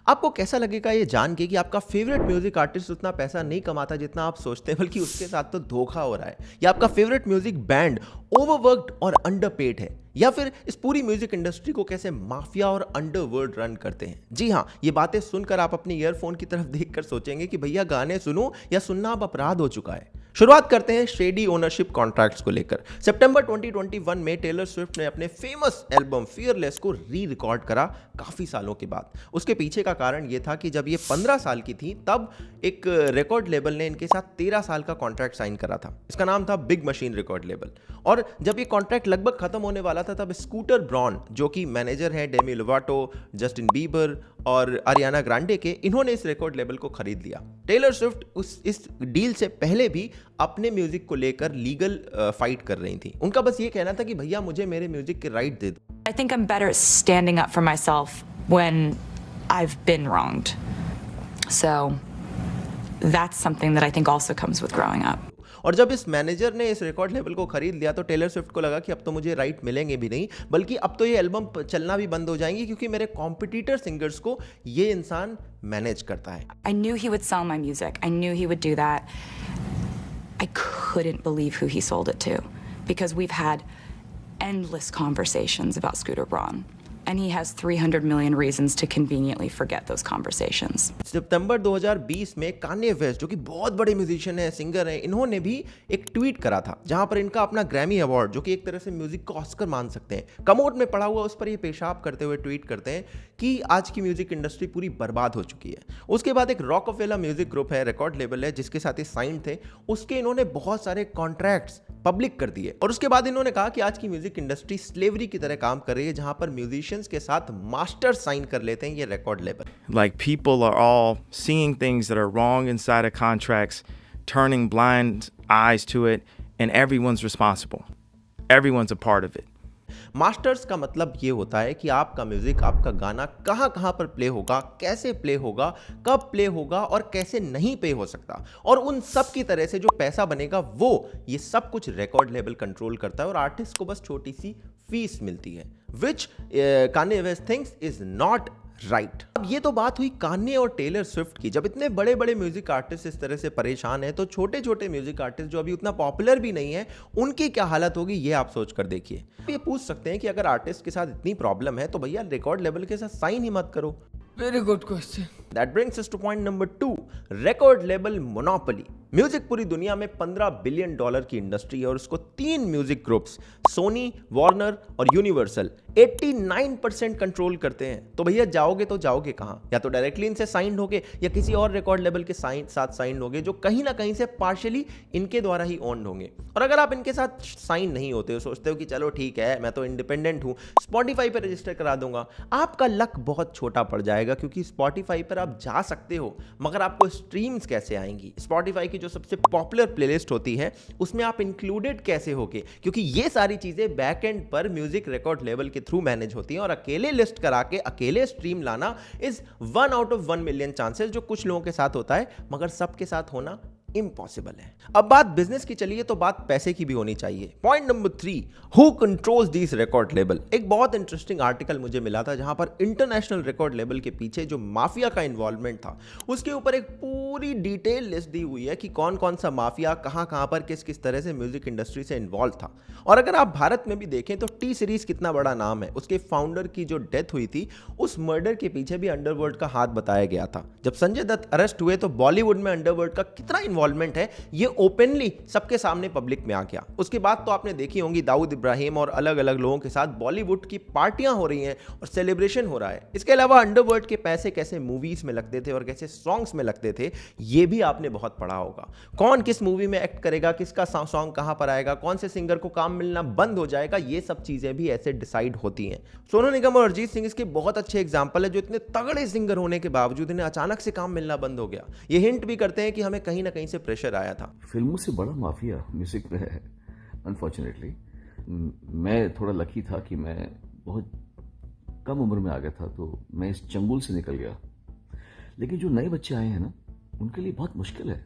आपको कैसा लगेगा ये जान के कि आपका फेवरेट म्यूजिक आर्टिस्ट उतना पैसा नहीं कमाता जितना आप सोचते हैं, बल्कि उसके साथ तो धोखा हो रहा है, या आपका फेवरेट म्यूजिक बैंड ओवरवर्क्ड और अंडरपेड है, या फिर इस पूरी म्यूजिक इंडस्ट्री को कैसे माफिया और अंडरवर्ल्ड रन करते हैं। जी हाँ, ये बातें सुनकर आप अपने ईयरफोन की तरफ देखकर सोचेंगे कि भैया गाने सुनो या सुनना अब अपराध हो चुका है। शुरुआत करते हैं शेडी ओनरशिप कॉन्ट्रैक्ट्स को लेकर। सितंबर 2021 में टेलर स्विफ्ट ने अपने फेमस एल्बम फियरलेस को री रिकॉर्ड करा काफी सालों के बाद। उसके पीछे का कारण यह था कि जब ये 15 साल की थी तब एक रिकॉर्ड लेबल ने इनके साथ 13 साल का कॉन्ट्रैक्ट साइन करा था। इसका नाम था बिग मशीन रिकॉर्ड लेबल। और जब ये कॉन्ट्रैक्ट लगभग खत्म होने वाला था तब स्कूटर ब्रॉन, जो कि मैनेजर है डेमी लोवाटो, जस्टिन बीबर और अरियाना ग्रांडे के, इन्होंने इस रिकॉर्ड लेबल को खरीद लिया। टेलर स्विफ्ट इस डील से पहले भी अपने म्यूजिक को लेकर लीगल फाइट कर रही थी। उनका बस ये कहना था कि भैया मुझे मेरे म्यूजिक के राइट दे दो। I think I'm better at standing up for myself when I've been wronged. So that's something that I think also comes with growing up. और जब इस मैनेजर ने इस रिकॉर्ड लेबल को खरीद लिया तो टेलर स्विफ्ट को लगा कि अब तो मुझे राइट मिलेंगे भी नहीं, बल्कि अब तो ये एल्बम चलना भी बंद हो जाएंगी, क्योंकि मेरे कॉम्पिटिटर सिंगर्स को ये इंसान मैनेज करता है। I knew he would sell my music. I knew he would do that. I couldn't believe who he sold it to, because we've had endless conversations about Scooter Braun. And he has 300 million reasons to conveniently forget those conversations. सितंबर 2020 में Kanye West, जो कि बहुत बड़े musician हैं, singer हैं, इन्होंने भी एक ट्वीट करा था जहां पर इनका अपना ग्रैमी अवार्ड, जो कि एक तरह से म्यूजिक का ऑस्कर मान सकते हैं, कमोड में पड़ा हुआ, उस पर ये पेशाब करते हुए ट्वीट करते हैं कि आज की म्यूजिक इंडस्ट्री पूरी बर्बाद हो चुकी है। उसके बाद एक रॉकफेलर म्यूजिक ग्रुप है, रिकॉर्ड लेबल है, जिसके साथ ये साइन थे, उसके इन्होंने बहुत सारे कॉन्ट्रैक्ट्स पब्लिक कर दिए। और उसके बाद इन्होंने कहा कि आज की म्यूजिक इंडस्ट्री स्लेवरी की तरह काम कर रही है, जहां पर म्यूजिशियंस के साथ मास्टर साइन कर लेते हैं ये record label. Like people are all seeing things that are wrong inside of contracts, turning blind eyes to it, and everyone's responsible. Everyone's a part of it. Masters का मतलब ये होता है कि आपका म्यूजिक, आपका गाना कहाँ कहाँ पर प्ले होगा, कैसे प्ले होगा, कब प्ले होगा और कैसे नहीं प्ले हो सकता, और उन सब की तरह से जो पैसा बनेगा वो ये सब कुछ रिकॉर्ड लेबल कंट्रोल करता है, और आर्टिस्ट को बस छोटी सी फीस मिलती है, which Kanye West thinks is not right. अब ये तो बात हुई कान्ये और टेलर स्विफ्ट की। जब इतने बड़े बड़े म्यूजिक आर्टिस्ट इस तरह से परेशान हैं, तो छोटे छोटे म्यूजिक आर्टिस्ट जो अभी उतना पॉपुलर भी नहीं है, उनकी क्या हालत होगी ये आप सोच कर देखिए। ये पूछ सकते हैं कि अगर आर्टिस्ट के साथ इतनी प्रॉब्लम है तो भैया रिकॉर्ड लेवल के साथ साइन ही मत करो। Very good question. That brings us to point number 2, record label monopoly. Music पूरी दुनिया में $15 बिलियन की इंडस्ट्री है, और उसको 3 म्यूजिक ग्रुप्स सोनी, वार्नर और यूनिवर्सल 89% कंट्रोल करते हैं। तो भैया जाओगे तो जाओगे कहां? या तो डायरेक्टली इनसे साइंड होगे, या किसी और रिकॉर्ड लेबल के साथ साइंड होगे, जो कहीं ना कहीं से पार्शियली इनके द्वारा ही ओन्ड होंगे। और अगर आप इनके साथ साइन नहीं होते हो, सोचते हो कि चलो ठीक है मैं तो इंडिपेंडेंट हूं, स्पॉटिफाई पर रजिस्टर करा दूंगा, आपका लक बहुत छोटा पड़ जाएगा, क्योंकि स्पॉटिफाई पर आप जा सकते हो, मगर आपको स्ट्रीम्स कैसे आएंगी? स्पॉटिफाई की जो सबसे पॉपुलर प्लेलिस्ट होती है उसमें आप इंक्लूडेड कैसे होगे? क्योंकि ये सारी चीजें बैक एंड पर म्यूजिक रिकॉर्ड लेवल के थ्रू मैनेज होती हैं, और अकेले लिस्ट करा के अकेले स्ट्रीम लाना is 1 out of 1 million chances, जो कुछ लोगों के साथ होता है, मगर सबके साथ होना इम्पॉसिबल है। अब बात बिजनेस की चलिए तो बात पैसे की भी होनी चाहिए। Point number 3, who controls this record label. एक बहुत इंटरेस्टिंग आर्टिकल मुझे मिला था जहां पर इंटरनेशनल रिकॉर्ड लेबल के पीछे जो माफिया का इन्वॉल्वमेंट था उसके ऊपर एक पूरी डिटेल लिस्ट दी हुई है कि कौन कौन सा माफिया कहां कहां पर किस किस तरह से म्यूजिक इंडस्ट्री से इन्वॉल्व था। और अगर आप भारत में भी देखें तो टी सीरीज कितना बड़ा नाम है, उसके फाउंडर की जो डेथ हुई थी उस मर्डर के पीछे भी अंडरवर्ल्ड का हाथ बताया गया था। जब संजय दत्त अरेस्ट हुए तो बॉलीवुड में अंडरवर्ल्ड का कितना इन्वॉल्वमेंट है ये ओपनली सबके सामने पब्लिक में आ गया। उसके बाद तो आपने देखी होंगी दाऊद इब्राहिम और अलग अलग लोगों के साथ बॉलीवुड की पार्टियां हो रही हैं और सेलिब्रेशन हो रहा है। इसके अलावा अंडरवर्ल्ड के पैसे कैसे मूवीज में लगते थे और कैसे सॉन्ग्स में लगते थे ये भी आपने बहुत पढ़ा होगा। कौन किस मूवी में एक्ट करेगा, किसका सॉन्ग कहां पर आएगा, कौन से सिंगर को काम मिलना बंद हो जाएगा, ये सब चीजें भी ऐसे डिसाइड होती हैं। सोनू निगम और अरिजीत सिंह इसके बहुत अच्छे एग्जाम्पल है, जो इतने तगड़े सिंगर होने के बावजूद इन्हें अचानक से काम मिलना बंद हो गया। ये हिंट भी करते हैं कि हमें कहीं ना कहीं से प्रेशर आया था। फिल्मों से बड़ा माफिया म्यूजिक में है अनफॉर्चुनेटली। मैं थोड़ा लकी था कि मैं बहुत कम उम्र में आ गया था, तो मैं इस चंगुल से निकल गया। लेकिन जो नए बच्चे आए हैं ना, उनके लिए बहुत मुश्किल है,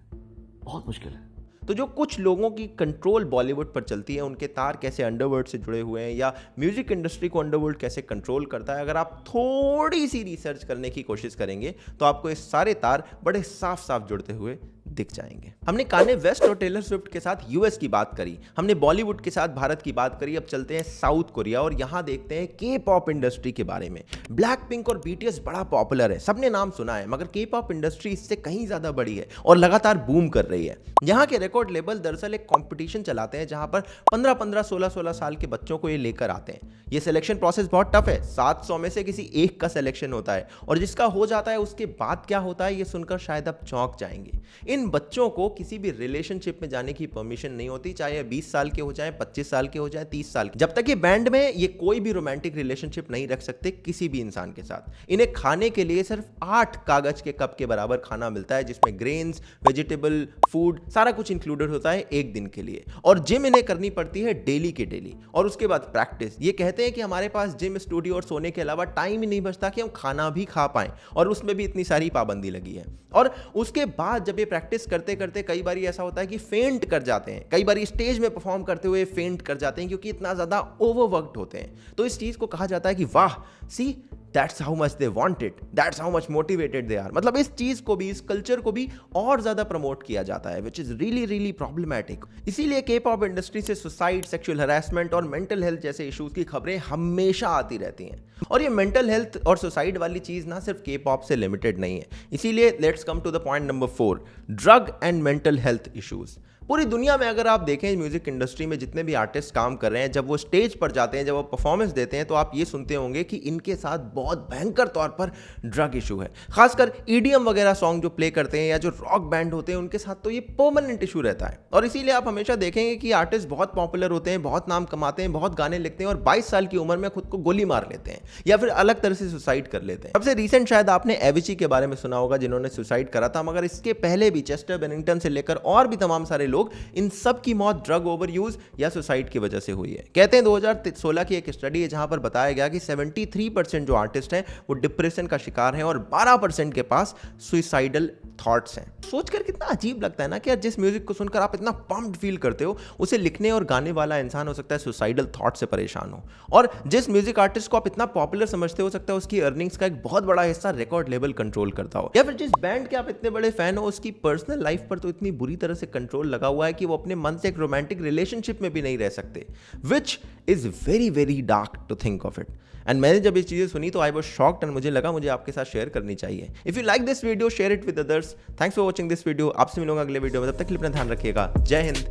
बहुत मुश्किल है। तो जो कुछ लोगों की कंट्रोल बॉलीवुड पर चलती है, उनके तार कैसे अंडरवर्ल्ड से जुड़े हुए हैं या म्यूजिक इंडस्ट्री को अंडरवर्ल्ड कैसे कंट्रोल करता है, अगर आप थोड़ी सी रिसर्च करने की कोशिश करेंगे तो आपको ये सारे तार बड़े साफ साफ जुड़ते हुए दिख जाएंगे। हमने कान्ये वेस्ट और टेलर स्विफ्ट के साथ यूएस की बात करी, हमने बॉलीवुड के साथ भारत की बात करी, अब चलते हैं साउथ कोरिया और यहां देखते हैं के पॉप इंडस्ट्री के बारे में। ब्लैक पिंक और बीटीएस बड़ा पॉपुलर है, सबने नाम सुना है, मगर के पॉप इंडस्ट्री इससे कहीं ज्यादा बड़ी है और लगातार बूम कर रही है। यहाँ के रिकॉर्ड लेबल दरअसल एक कॉम्पिटिशन चलाते हैं जहां पर 15-15, 16-16 साल के बच्चों को ये लेकर आते हैं। ये सिलेक्शन प्रोसेस बहुत टफ है, 700 में से किसी एक का सिलेक्शन होता है और जिसका हो जाता है उसके बाद क्या होता है ये सुनकर शायद आप चौंक जाएंगे। इन बच्चों को किसी भी रिलेशनशिप में जाने की परमिशन नहीं होती, चाहे 20 साल के हो जाए, 25 साल के हो जाए, 30 साल के। जब तक ये बैंड में ये कोई भी रोमांटिक रिलेशनशिप नहीं रख सकते किसी भी इंसान के साथ। इन्हें खाने के लिए सिर्फ 8 कागज के कप के बराबर खाना मिलता है जिसमें ग्रेन्स, वेजिटेबल, फूड सारा कुछ इंक्लूडेड होता है एक दिन के लिए। और जिम इन्हें करनी पड़ती है डेली के डेली और उसके बाद प्रैक्टिस। ये कहते हैं कि हमारे पास जिम, स्टूडियो और सोने के अलावा टाइम ही नहीं बचता कि हम खाना भी खा पाएं और उसमें भी इतनी सारी पाबंदी लगी है। और उसके बाद जब ये प्रैक्टिस करते करते कई बार ऐसा होता है कि फेंट कर जाते हैं, कई बार स्टेज में परफॉर्म करते हुए फेंट कर जाते हैं क्योंकि इतना ज्यादा ओवरवर्क्ड होते हैं। तो इस चीज को कहा जाता है कि वाह, see that's how much they want it, that's how much motivated they are. मतलब इस चीज को भी, इस कल्चर को भी और ज्यादा प्रमोट किया जाता है, which is really really problematic. इसीलिए के पॉप इंडस्ट्री से सुसाइड, सेक्सुअल हरासमेंट और मेंटल हेल्थ जैसे इश्यूज की खबरें हमेशा आती रहती हैं। और ये मेंटल हेल्थ और सुसाइड वाली चीज ना सिर्फ के पॉप से लिमिटेड नहीं है। इसीलिए let's come to the point number 4, drug and mental health issues. पूरी दुनिया में अगर आप देखें म्यूजिक इंडस्ट्री में जितने भी आर्टिस्ट काम कर रहे हैं, जब वो स्टेज पर जाते हैं, जब वो परफॉर्मेंस देते हैं, तो आप ये सुनते होंगे कि इनके साथ बहुत भयंकर तौर पर ड्रग इशू है। खासकर ईडीएम वगैरह सॉन्ग जो प्ले करते हैं या जो रॉक बैंड होते हैं उनके साथ तो ये परमानेंट इशू रहता है। और इसीलिए आप हमेशा देखेंगे कि आर्टिस्ट बहुत पॉपुलर होते हैं, बहुत नाम कमाते हैं, बहुत गाने लिखते हैं और 22 साल की उम्र में खुद को गोली मार लेते हैं या फिर अलग तरह से सुसाइड कर लेते हैं। सबसे रिसेंट शायद आपने एविची के बारे में सुना होगा जिन्होंने सुसाइड करा था, मगर इसके पहले भी चेस्टर बेनिंगटन से लेकर और भी तमाम सारे लोग, इन सब की मौत ड्रग ओवर यूज या सुसाइड की वजह से हुई है। कहते हैं 2016 की एक स्टडी है जहां पर बताया गया कि 73% जो आर्टिस्ट हैं वो डिप्रेशन का शिकार हैं और 12% के पास सुसाइडल थॉट्स हैं। सोचकर कितना अजीब लगता है ना कि जिस म्यूजिक को सुनकर आप इतना पम्प्ड फील करते हो, उसे लिखने और गाने वाला इंसान हो सकता है सुसाइडल थॉट से परेशान हो। और जिस म्यूजिक आर्टिस्ट को आप इतना पॉपुलर समझते हो सकता है उसकी अर्निंग्स का एक बहुत बड़ा हिस्सा रिकॉर्ड लेबल कंट्रोल करता हो। या फिर जिस बैंड के आप इतने बड़े फैन हो उसकी पर्सनल लाइफ पर तो इतनी बुरी तरह से कंट्रोल लगा हुआ है कि वो अपने मन से एक रोमांटिक रिलेशनशिप में भी नहीं रह सकते, which is very very dark to think of it. And मैंने जब ये चीजें सुनी तो आई वाज शॉक्ड एंड मुझे लगा मुझे आपके साथ शेयर करनी चाहिए। If you like this video, share it with others. Thanks for watching this video. आपसे मिलूंगा अगले वीडियो में, तब तक के लिए अपना ध्यान रखिएगा। जय हिंद,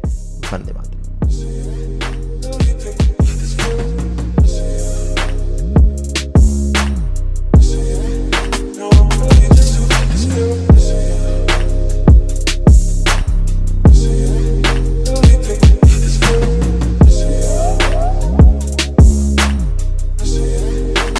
वंदे मातरम।